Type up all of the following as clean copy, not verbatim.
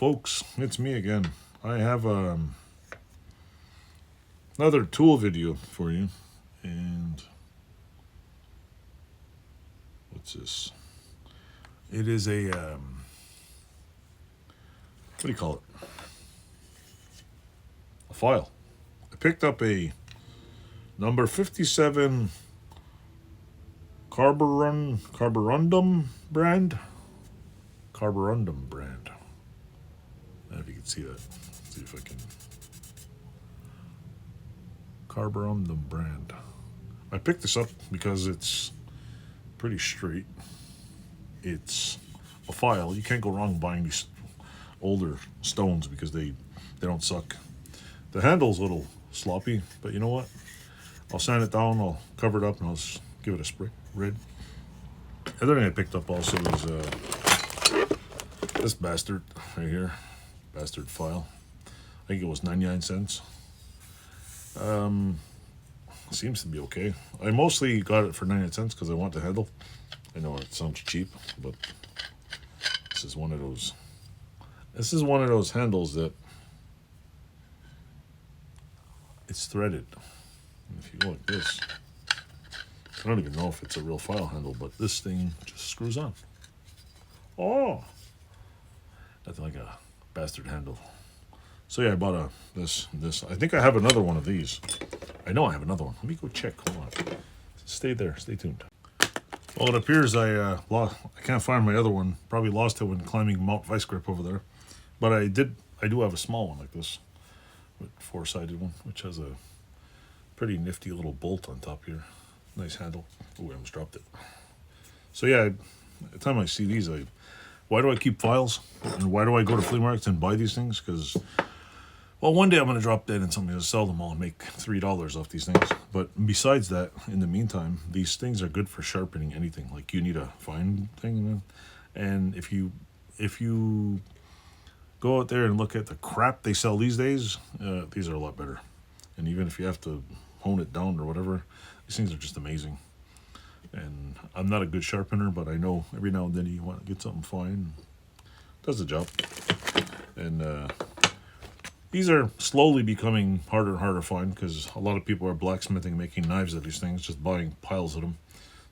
folks, it's me again. I have another tool video for you, and what's this? It is a what do you call it? A file. I picked up a number 57 carborundum brand. I don't know if you can see that. Let's see if I can. Carborundum brand. I picked this up because it's pretty straight. It's a file. You can't go wrong buying these older stones because they don't suck. The handle's a little sloppy, but you know what? I'll sand it down, I'll cover it up, and I'll give it a spray red. The other thing I picked up also is this bastard right here. Bastard file. I think it was 99 cents. Seems to be okay. I mostly got it for 99 cents because I want the handle. I know it sounds cheap, but this is one of those. This is one of those handles that it's threaded. And if you go like this, I don't even know if it's a real file handle, but this thing just screws on. Oh, that's like a bastard handle. So yeah, I bought this. I think I have another one of these. I know I have another one. Let me go check. Hold on. Stay there. Stay tuned. Well, it appears I can't find my other one. Probably lost it when climbing Mount Vice Grip over there. But I do have a small one like this, with four-sided one, which has a pretty nifty little bolt on top here. Nice handle. Oh, I almost dropped it. So yeah, the time I see these, why do I keep files? And why do I go to flea markets and buy these things? Because, well, one day I'm going to drop dead and somebody's going to sell them all and make $3 off these things. But besides that, in the meantime, these things are good for sharpening anything. Like, you need a fine thing. And if you go out there and look at the crap they sell these days, these are a lot better. And even if you have to hone it down or whatever, these things are just amazing. And I'm not a good sharpener, but I know every now and then you want to get something fine. Does the job. And these are slowly becoming harder and harder to find because a lot of people are blacksmithing, making knives of these things, just buying piles of them.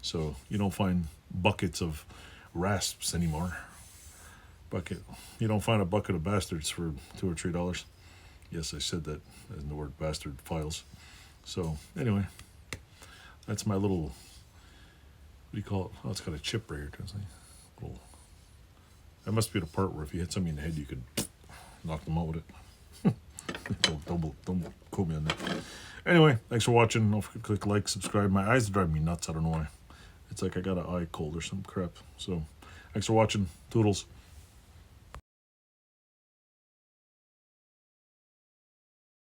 So you don't find buckets of rasps anymore. You don't find a bucket of bastards for $2 or $3. Yes, I said that in the word bastard files. So anyway, that's my little, what do you call it? Oh, it's got a chip right here, doesn't it? That must be the part where if you hit somebody in the head, you could knock them out with it. Don't quote me on that. Anyway, thanks for watching. Don't forget to click like, subscribe. My eyes are driving me nuts. I don't know why. It's like I got an eye cold or some crap. So thanks for watching. Toodles.